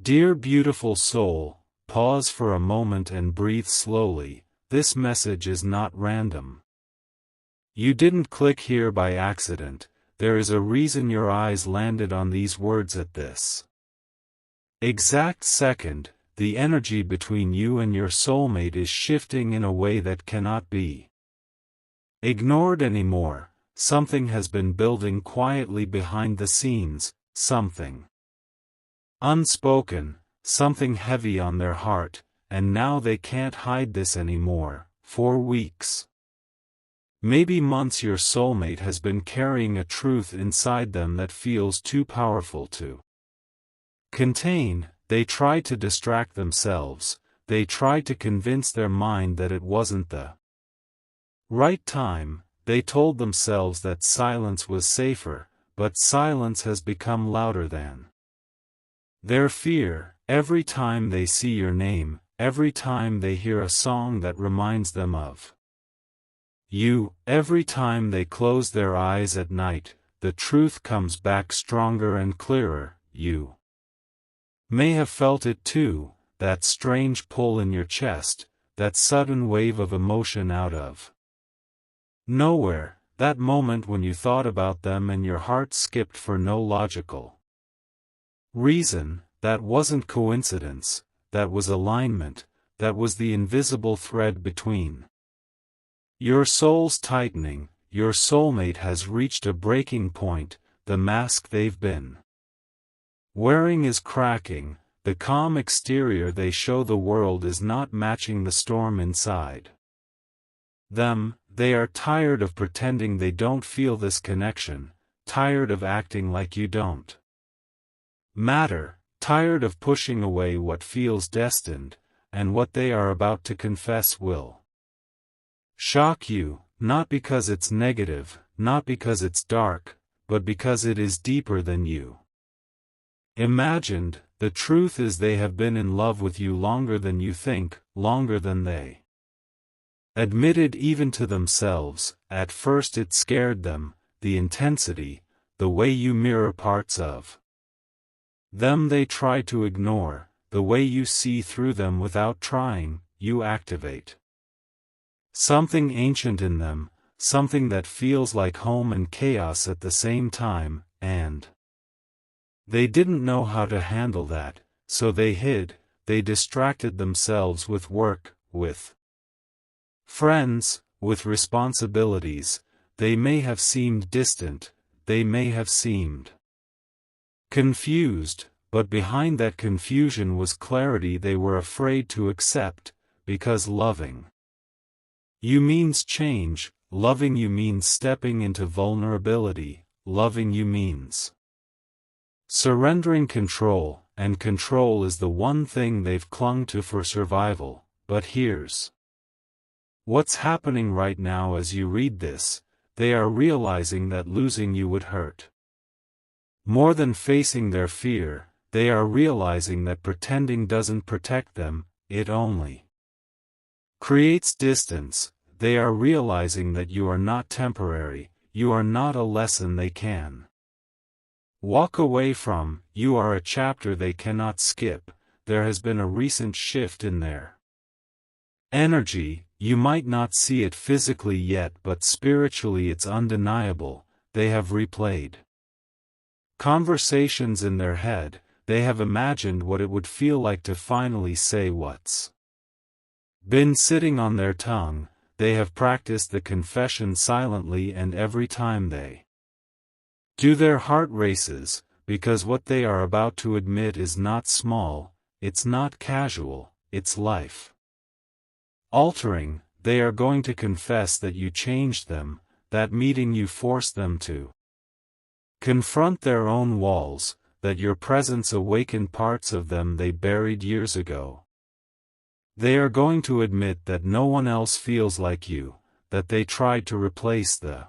Dear beautiful soul, pause for a moment and breathe slowly. This message is not random. You didn't click here by accident. There is a reason your eyes landed on these words at this exact second. The energy between you and your soulmate is shifting in a way that cannot be ignored anymore. Something has been building quietly behind the scenes, something unspoken, something heavy on their heart, and now they can't hide this anymore. For weeks, maybe months, your soulmate has been carrying a truth inside them that feels too powerful to contain. They tried to distract themselves, they tried to convince their mind that it wasn't the right time, they told themselves that silence was safer, but silence has become louder than their fear. Every time they see your name, every time they hear a song that reminds them of you, every time they close their eyes at night, the truth comes back stronger and clearer. You may have felt it too, that strange pull in your chest, that sudden wave of emotion out of nowhere, that moment when you thought about them and your heart skipped for no logical reason. That wasn't coincidence, that was alignment, that was the invisible thread between your souls tightening. Your soulmate has reached a breaking point. The mask they've been wearing is cracking. The calm exterior they show the world is not matching the storm inside them. They are tired of pretending they don't feel this connection, tired of acting like you don't matter, tired of pushing away what feels destined, and what they are about to confess will shock you, not because it's negative, not because it's dark, but because it is deeper than you imagined. The truth is they have been in love with you longer than you think, longer than they admitted even to themselves. At first it scared them, the intensity, the way you mirror parts of them they try to ignore, the way you see through them without trying. You activate something ancient in them, something that feels like home and chaos at the same time, and they didn't know how to handle that, so they hid. They distracted themselves with work, with friends, with responsibilities. They may have seemed distant, they may have seemed confused, but behind that confusion was clarity they were afraid to accept, because loving you means change, loving you means stepping into vulnerability, loving you means surrendering control, and control is the one thing they've clung to for survival. But here's what's happening right now as you read this. They are realizing that losing you would hurt more than facing their fear. They are realizing that pretending doesn't protect them, it only creates distance. They are realizing that you are not temporary, you are not a lesson they can walk away from, you are a chapter they cannot skip. There has been a recent shift in their energy. You might not see it physically yet, but spiritually it's undeniable. They have replayed conversations in their head. They have imagined what it would feel like to finally say what's been sitting on their tongue. They have practiced the confession silently, and every time they do, their heart races, because what they are about to admit is not small, it's not casual, it's life altering. They are going to confess that you changed them, that meeting you forced them to confront their own walls, that your presence awakened parts of them they buried years ago. They are going to admit that no one else feels like you, that they tried to replace the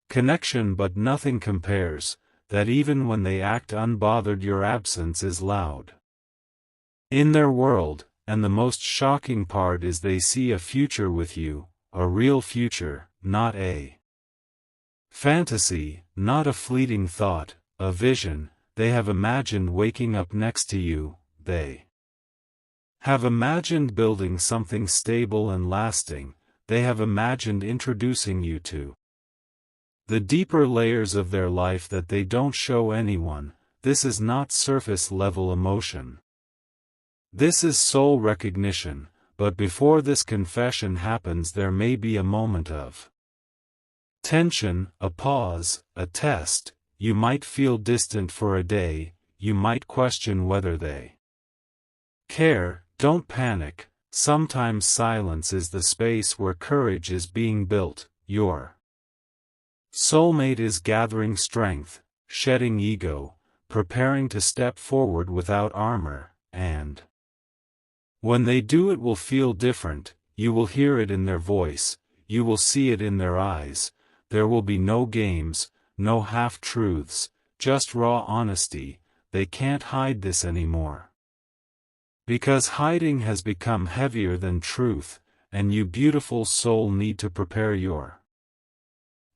connection but nothing compares, that even when they act unbothered your absence is loud in their world. And the most shocking part is they see a future with you, a real future, not a fantasy, not a fleeting thought, a vision. they have imagined waking up next to you, they have imagined building something stable and lasting, they have imagined introducing you to the deeper layers of their life that they don't show anyone. This is not surface-level emotion. This is soul recognition, but before this confession happens there may be a moment of tension, a pause, a test. You might feel distant for a day, you might question whether they care. Don't panic, sometimes silence is the space where courage is being built. Your soulmate is gathering strength, shedding ego, preparing to step forward without armor, and when they do it will feel different. You will hear it in their voice, you will see it in their eyes. There will be no games, no half-truths, just raw honesty. They can't hide this anymore. Because hiding has become heavier than truth, and you beautiful soul need to prepare your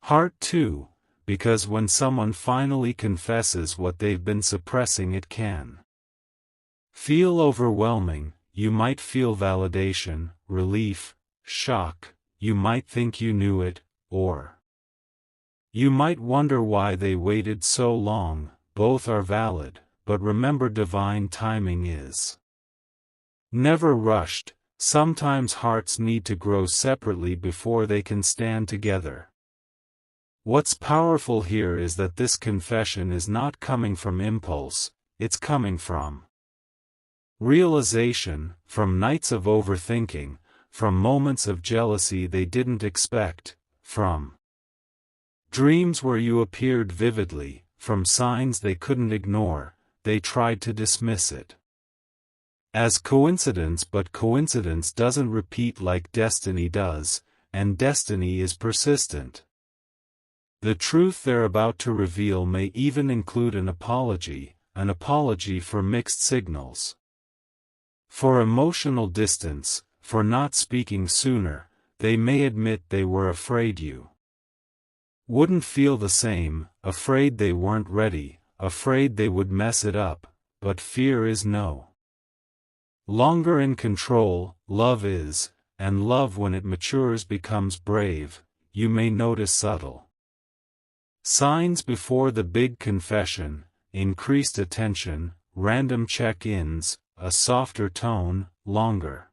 heart too, because when someone finally confesses what they've been suppressing it can feel overwhelming. You might feel validation, relief, shock, you might think you knew it, or you might wonder why they waited so long. Both are valid, but remember divine timing is never rushed. Sometimes hearts need to grow separately before they can stand together. What's powerful here is that this confession is not coming from impulse, it's coming from realization, from nights of overthinking, from moments of jealousy they didn't expect, from dreams where you appeared vividly, from signs they couldn't ignore. They tried to dismiss it as coincidence, but coincidence doesn't repeat like destiny does, and destiny is persistent. The truth they're about to reveal may even include an apology for mixed signals, for emotional distance, for not speaking sooner. They may admit they were afraid you wouldn't feel the same, afraid they weren't ready, afraid they would mess it up, but fear is no longer in control. Love is, and love when it matures becomes brave. You may notice subtle signs before the big confession, increased attention, random check-ins, a softer tone, longer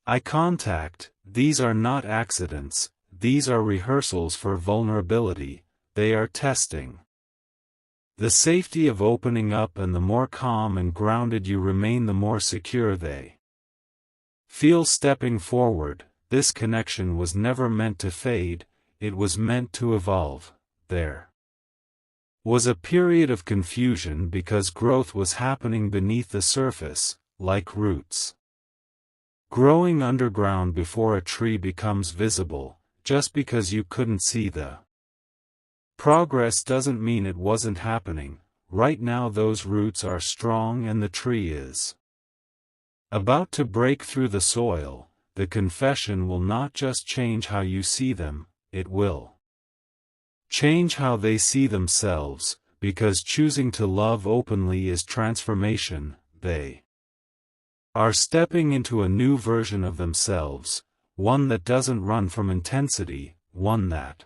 eye contact. These are not accidents, these are rehearsals for vulnerability. They are testing the safety of opening up, and the more calm and grounded you remain, the more secure they feel stepping forward. This connection was never meant to fade, it was meant to evolve. There was a period of confusion because growth was happening beneath the surface, like roots growing underground before a tree becomes visible. Just because you couldn't see the progress doesn't mean it wasn't happening. Right now those roots are strong and the tree is about to break through the soil. The confession will not just change how you see them, it will change how they see themselves, because choosing to love openly is transformation. They are stepping into a new version of themselves, one that doesn't run from intensity, one that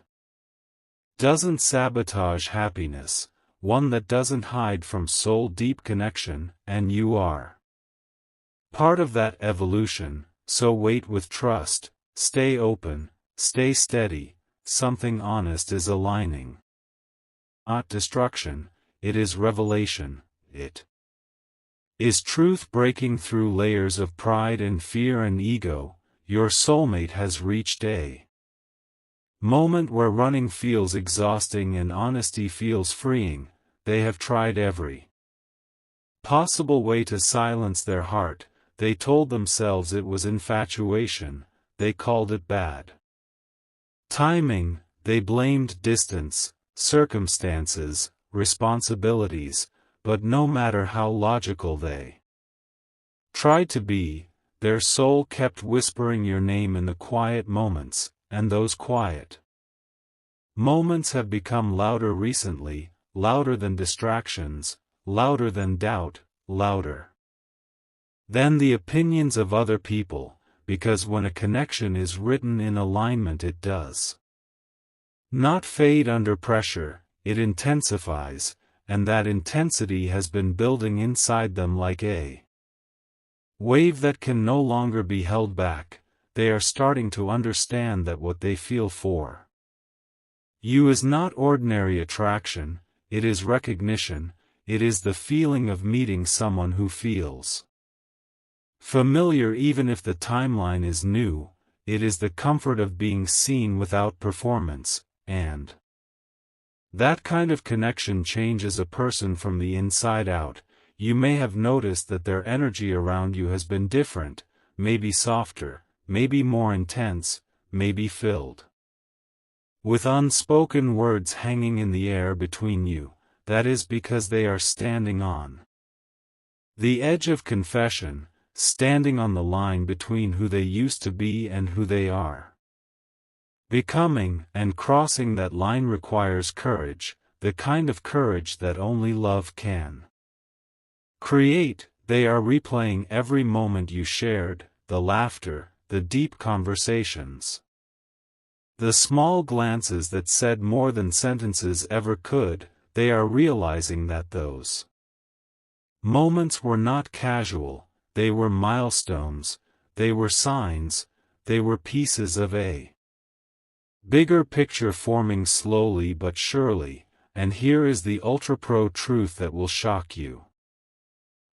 doesn't sabotage happiness, one that doesn't hide from soul-deep connection, and you are part of that evolution. So wait with trust, stay open, stay steady. Something honest is aligning. Not destruction, it is revelation. It is truth breaking through layers of pride and fear and ego. Your soulmate has reached a moment where running feels exhausting and honesty feels freeing. They have tried every possible way to silence their heart. They told themselves it was infatuation, they called it bad timing, they blamed distance, circumstances, responsibilities, but no matter how logical they tried to be, their soul kept whispering your name in the quiet moments, and those quiet moments have become louder recently, louder than distractions, louder than doubt, louder than the opinions of other people, because when a connection is written in alignment it does not fade under pressure, it intensifies, and that intensity has been building inside them like a wave that can no longer be held back. They are starting to understand that what they feel for you is not ordinary attraction, it is recognition, it is the feeling of meeting someone who feels familiar even if the timeline is new, it is the comfort of being seen without performance, and that kind of connection changes a person from the inside out. You may have noticed that their energy around you has been different, maybe softer, maybe more intense, maybe filled with unspoken words hanging in the air between you. That is because they are standing on the edge of confession, standing on the line between who they used to be and who they are becoming, and crossing that line requires courage, the kind of courage that only love can create. They are replaying every moment you shared, the laughter, the deep conversations, the small glances that said more than sentences ever could. They are realizing that those moments were not casual, they were milestones, they were signs, they were pieces of a bigger picture forming slowly but surely. And here is the ultra-pro truth that will shock you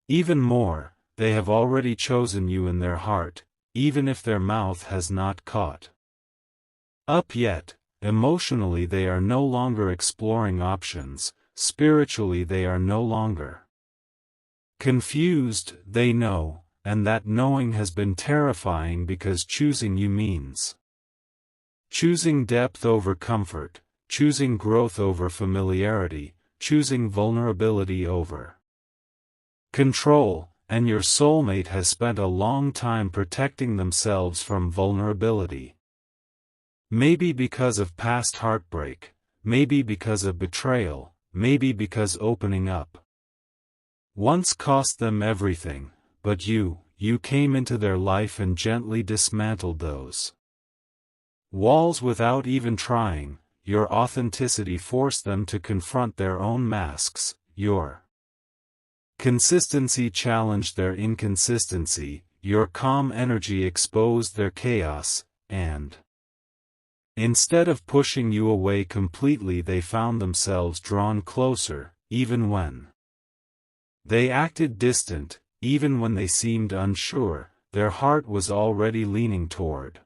even more: they have already chosen you in their heart, even if their mouth has not caught up yet. Emotionally they are no longer exploring options, spiritually they are no longer confused, they know, and that knowing has been terrifying because choosing you means choosing depth over comfort, choosing growth over familiarity, choosing vulnerability over control, and your soulmate has spent a long time protecting themselves from vulnerability. Maybe because of past heartbreak, maybe because of betrayal, maybe because opening up once cost them everything, but you came into their life and gently dismantled those walls without even trying. Your authenticity forced them to confront their own masks, your consistency challenged their inconsistency, your calm energy exposed their chaos, and instead of pushing you away completely they found themselves drawn closer, even when they acted distant, even when they seemed unsure, their heart was already leaning toward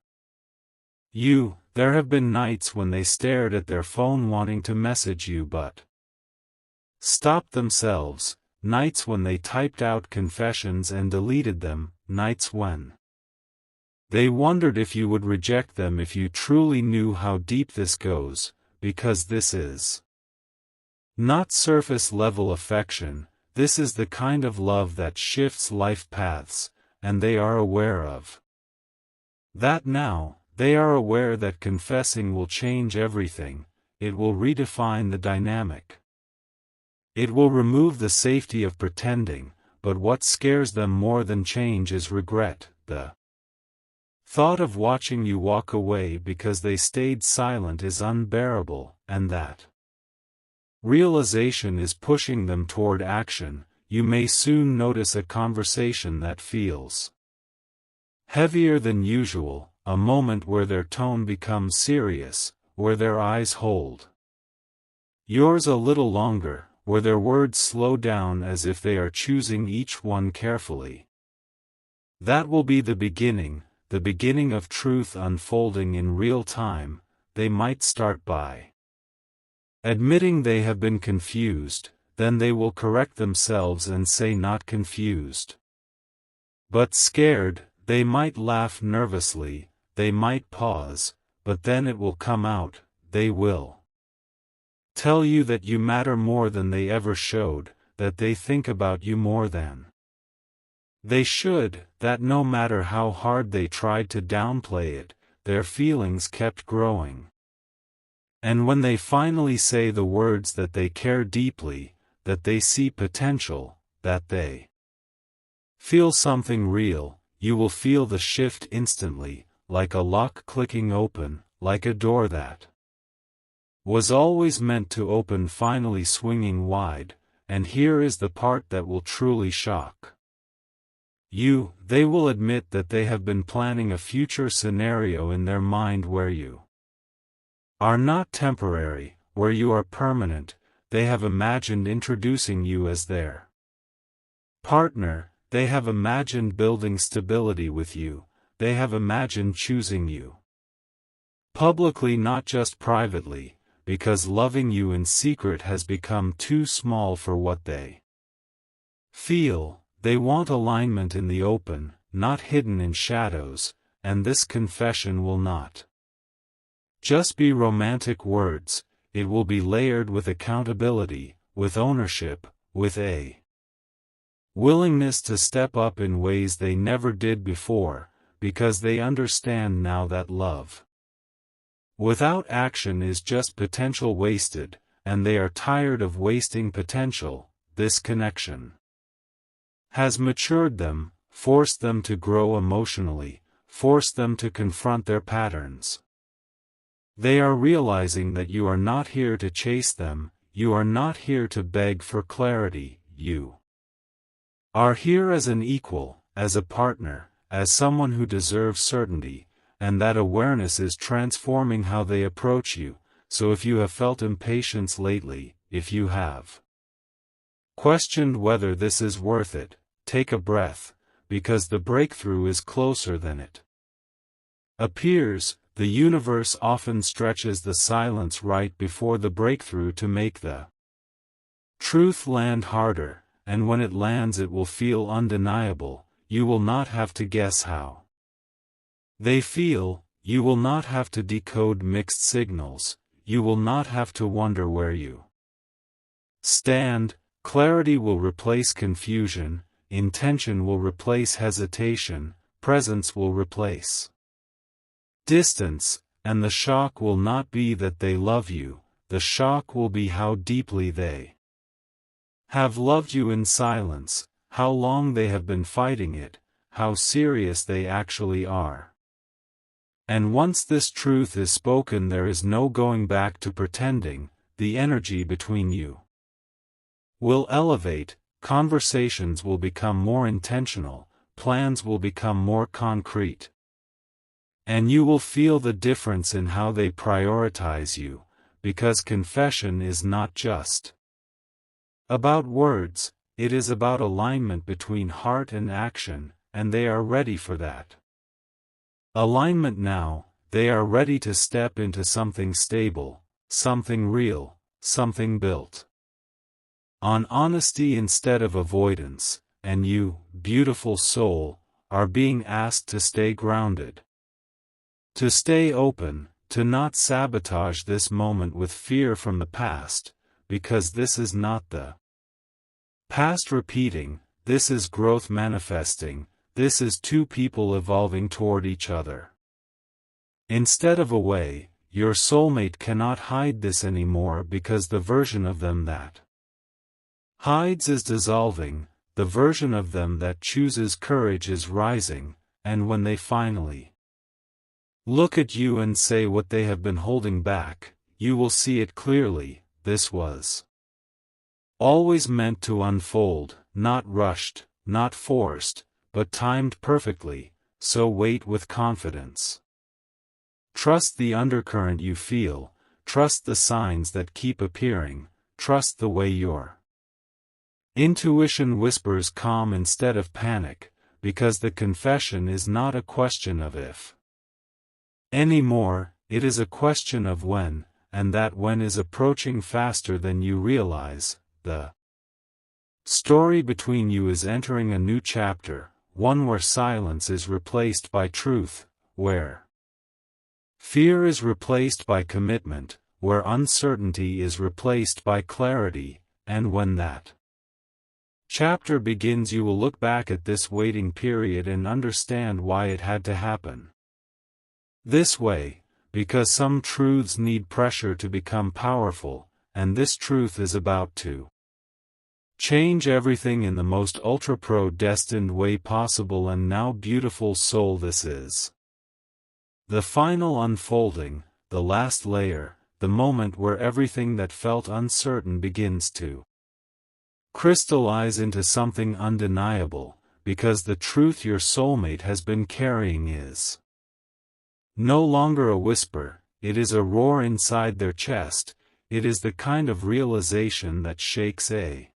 you. There have been nights when they stared at their phone wanting to message you but stopped themselves, nights when they typed out confessions and deleted them, nights when they wondered if you would reject them if you truly knew how deep this goes, because this is not surface-level affection, this is the kind of love that shifts life paths, and they are aware of that now. They are aware that confessing will change everything, it will redefine the dynamic. It will remove the safety of pretending, but what scares them more than change is regret, the thought of watching you walk away because they stayed silent is unbearable, and that realization is pushing them toward action. You may soon notice a conversation that feels heavier than usual, a moment where their tone becomes serious, where their eyes hold yours a little longer, where their words slow down as if they are choosing each one carefully. That will be the beginning of truth unfolding in real time. They might start by admitting they have been confused, then they will correct themselves and say not confused, but scared. They might laugh nervously, they might pause, but then it will come out. They will tell you that you matter more than they ever showed, that they think about you more than they should, that no matter how hard they tried to downplay it, their feelings kept growing. And when they finally say the words that they care deeply, that they see potential, that they feel something real, you will feel the shift instantly, like a lock clicking open, like a door that was always meant to open finally swinging wide. And here is the part that will truly shock you. They will admit that they have been planning a future scenario in their mind where you are not temporary, where you are permanent. They have imagined introducing you as their partner. They have imagined building stability with you. They have imagined choosing you publicly, not just privately, because loving you in secret has become too small for what they feel. They want alignment in the open, not hidden in shadows, and this confession will not just be romantic words, it will be layered with accountability, with ownership, with a willingness to step up in ways they never did before, because they understand now that love without action is just potential wasted, and they are tired of wasting potential. This connection has matured them, forced them to grow emotionally, forced them to confront their patterns. They are realizing that you are not here to chase them, you are not here to beg for clarity, you are here as an equal, as a partner, as someone who deserves certainty. And that awareness is transforming how they approach you. So if you have felt impatience lately, if you have questioned whether this is worth it, take a breath, because the breakthrough is closer than it appears. The universe often stretches the silence right before the breakthrough to make the truth land harder, and when it lands it will feel undeniable. You will not have to guess how they feel, you will not have to decode mixed signals, you will not have to wonder where you stand. Clarity will replace confusion, intention will replace hesitation, presence will replace distance, and the shock will not be that they love you, the shock will be how deeply they have loved you in silence, how long they have been fighting it, how serious they actually are. And once this truth is spoken, there is no going back to pretending. The energy between you will elevate, conversations will become more intentional, plans will become more concrete. And you will feel the difference in how they prioritize you, because confession is not just about words, it is about alignment between heart and action, and they are ready for that alignment now. They are ready to step into something stable, something real, something built on honesty instead of avoidance, and you, beautiful soul, are being asked to stay grounded, to stay open, to not sabotage this moment with fear from the past, because this is not the past repeating, this is growth manifesting. This is two people evolving toward each other. Instead of away, your soulmate cannot hide this anymore, because the version of them that hides is dissolving, the version of them that chooses courage is rising, and when they finally look at you and say what they have been holding back, you will see it clearly. This was always meant to unfold, not rushed, not forced, but timed perfectly, so wait with confidence. Trust the undercurrent you feel, trust the signs that keep appearing, trust the way your intuition whispers calm instead of panic, because the confession is not a question of if anymore, it is a question of when, and that when is approaching faster than you realize. The story between you is entering a new chapter, one where silence is replaced by truth, where fear is replaced by commitment, where uncertainty is replaced by clarity, and when that chapter begins, you will look back at this waiting period and understand why it had to happen this way, because some truths need pressure to become powerful, and this truth is about to change everything in the most ultra-pro-destined way possible. And now, beautiful soul, this is the final unfolding, the last layer, the moment where everything that felt uncertain begins to crystallize into something undeniable, because the truth your soulmate has been carrying is no longer a whisper, it is a roar inside their chest. It is the kind of realization that shakes a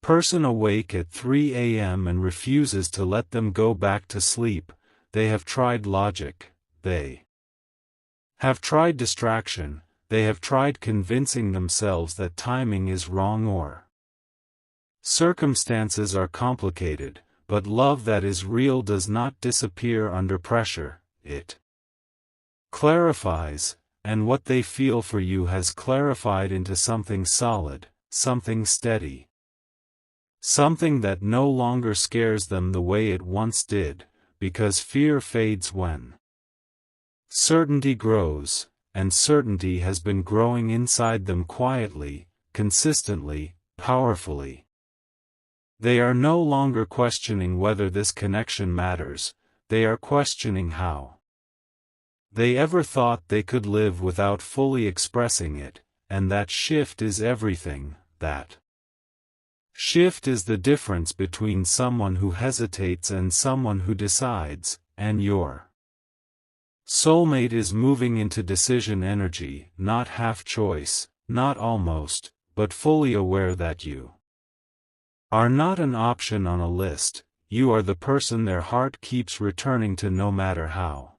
person awake at 3 a.m. and refuses to let them go back to sleep. They have tried logic, they have tried distraction, they have tried convincing themselves that timing is wrong or circumstances are complicated, but love that is real does not disappear under pressure, it clarifies, and what they feel for you has clarified into something solid, something steady. Something that no longer scares them the way it once did, because fear fades when certainty grows, and certainty has been growing inside them quietly, consistently, powerfully. They are no longer questioning whether this connection matters, they are questioning how they ever thought they could live without fully expressing it, and that shift is everything. That shift is the difference between someone who hesitates and someone who decides, and your soulmate is moving into decision energy, not half choice, not almost, but fully aware that you are not an option on a list. You are the person their heart keeps returning to no matter how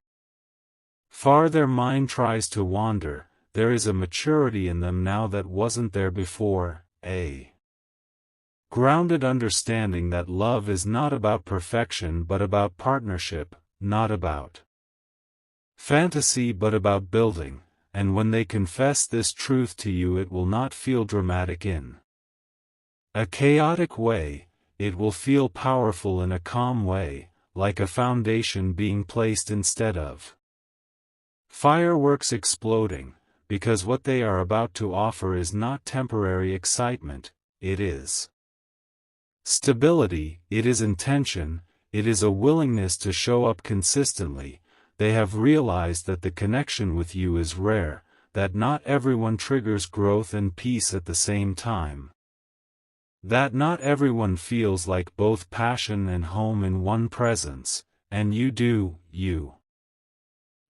far their mind tries to wander. There is a maturity in them now that wasn't there before, a grounded understanding that love is not about perfection but about partnership, not about fantasy but about building, and when they confess this truth to you, it will not feel dramatic in a chaotic way, it will feel powerful in a calm way, like a foundation being placed instead of fireworks exploding, because what they are about to offer is not temporary excitement, it is stability, it is intention, it is a willingness to show up consistently. They have realized that the connection with you is rare, that not everyone triggers growth and peace at the same time. That not everyone feels like both passion and home in one presence, and you do. You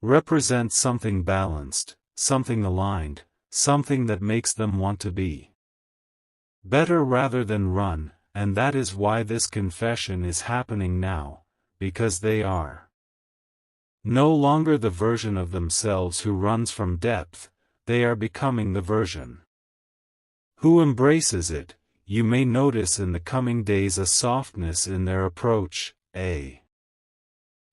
represent something balanced, something aligned, something that makes them want to be better rather than run, and that is why this confession is happening now, because they are no longer the version of themselves who runs from depth, they are becoming the version who embraces it. You may notice in the coming days a softness in their approach, a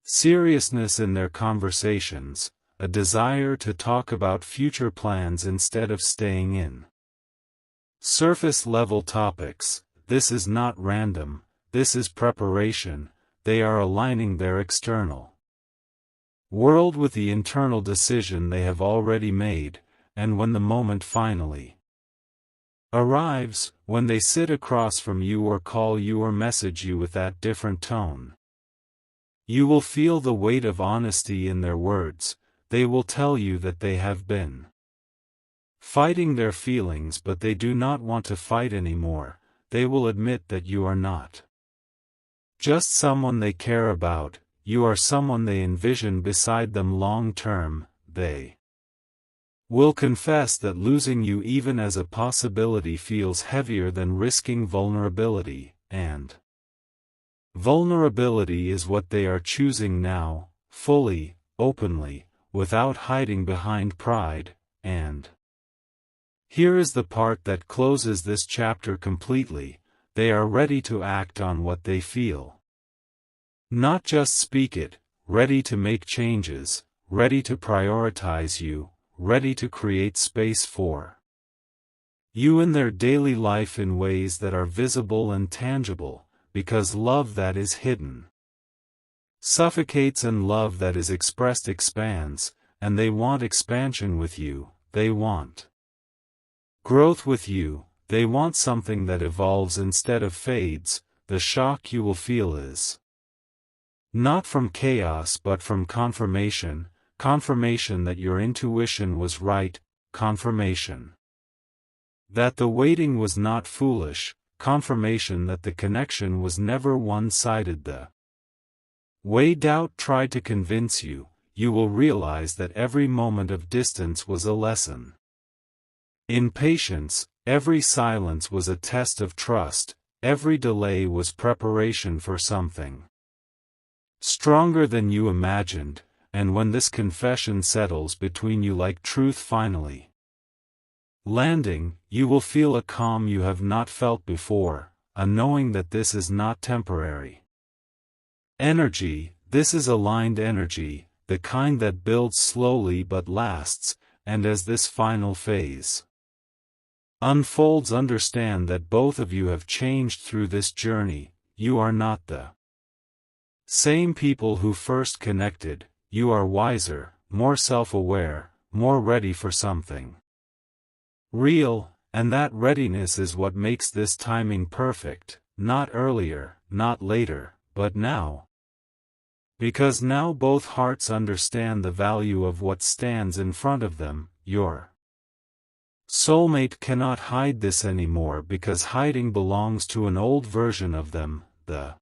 seriousness in their conversations, a desire to talk about future plans instead of staying in surface-level topics. This is not random, this is preparation. They are aligning their external world with the internal decision they have already made, and when the moment finally arrives, when they sit across from you or call you or message you with that different tone, you will feel the weight of honesty in their words. They will tell you that they have been fighting their feelings, but they do not want to fight anymore. They will admit that you are not just someone they care about, you are someone they envision beside them long term. They will confess that losing you even as a possibility feels heavier than risking vulnerability, and vulnerability is what they are choosing now, fully, openly, without hiding behind pride. And here is the part that closes this chapter completely: they are ready to act on what they feel. Not just speak it, ready to make changes, ready to prioritize you, ready to create space for you in their daily life in ways that are visible and tangible, because love that is hidden suffocates and love that is expressed expands, and they want expansion with you, they want growth with you, they want something that evolves instead of fades. The shock you will feel is not from chaos but from confirmation, confirmation that your intuition was right, confirmation that the waiting was not foolish, confirmation that the connection was never one-sided. The way doubt tried to convince you, you will realize that every moment of distance was a lesson in patience, every silence was a test of trust, every delay was preparation for something stronger than you imagined, and when this confession settles between you like truth finally landing, you will feel a calm you have not felt before, a knowing that this is not temporary energy, this is aligned energy, the kind that builds slowly but lasts, and as this final phase unfolds, understand that both of you have changed through this journey. You are not the same people who first connected, you are wiser, more self-aware, more ready for something real, and that readiness is what makes this timing perfect, not earlier, not later, but now. Because now both hearts understand the value of what stands in front of them. Your soulmate cannot hide this anymore because hiding belongs to an old version of them. The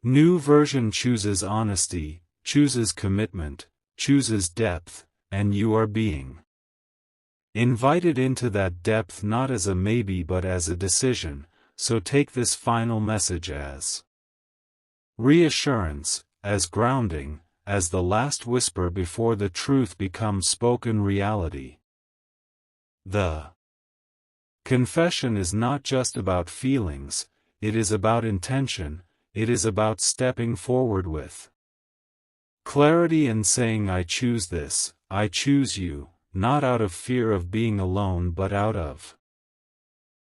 new version chooses honesty, chooses commitment, chooses depth, and you are being invited into that depth not as a maybe but as a decision. So take this final message as reassurance, as grounding, as the last whisper before the truth becomes spoken reality. The confession is not just about feelings, it is about intention, it is about stepping forward with clarity and saying, I choose this, I choose you, not out of fear of being alone but out of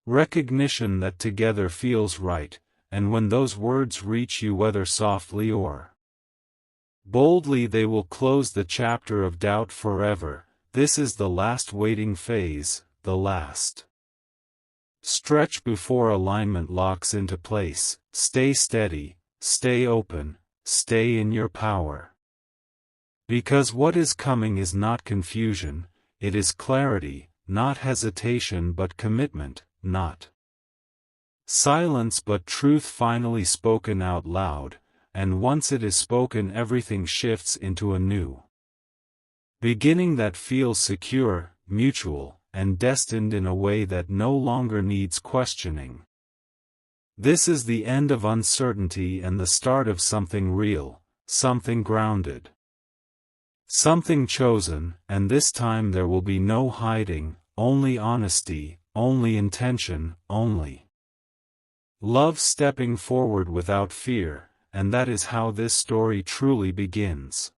recognition that together feels right, and when those words reach you, whether softly or boldly, they will close the chapter of doubt forever. This is the last waiting phase, the last stretch before alignment locks into place. Stay steady, stay open, stay in your power. Because what is coming is not confusion, it is clarity, not hesitation but commitment, not silence but truth finally spoken out loud, and once it is spoken everything shifts into a new beginning that feels secure, mutual, and destined in a way that no longer needs questioning. This is the end of uncertainty and the start of something real, something grounded, something chosen, and this time there will be no hiding, only honesty, only intention, only love stepping forward without fear, and that is how this story truly begins.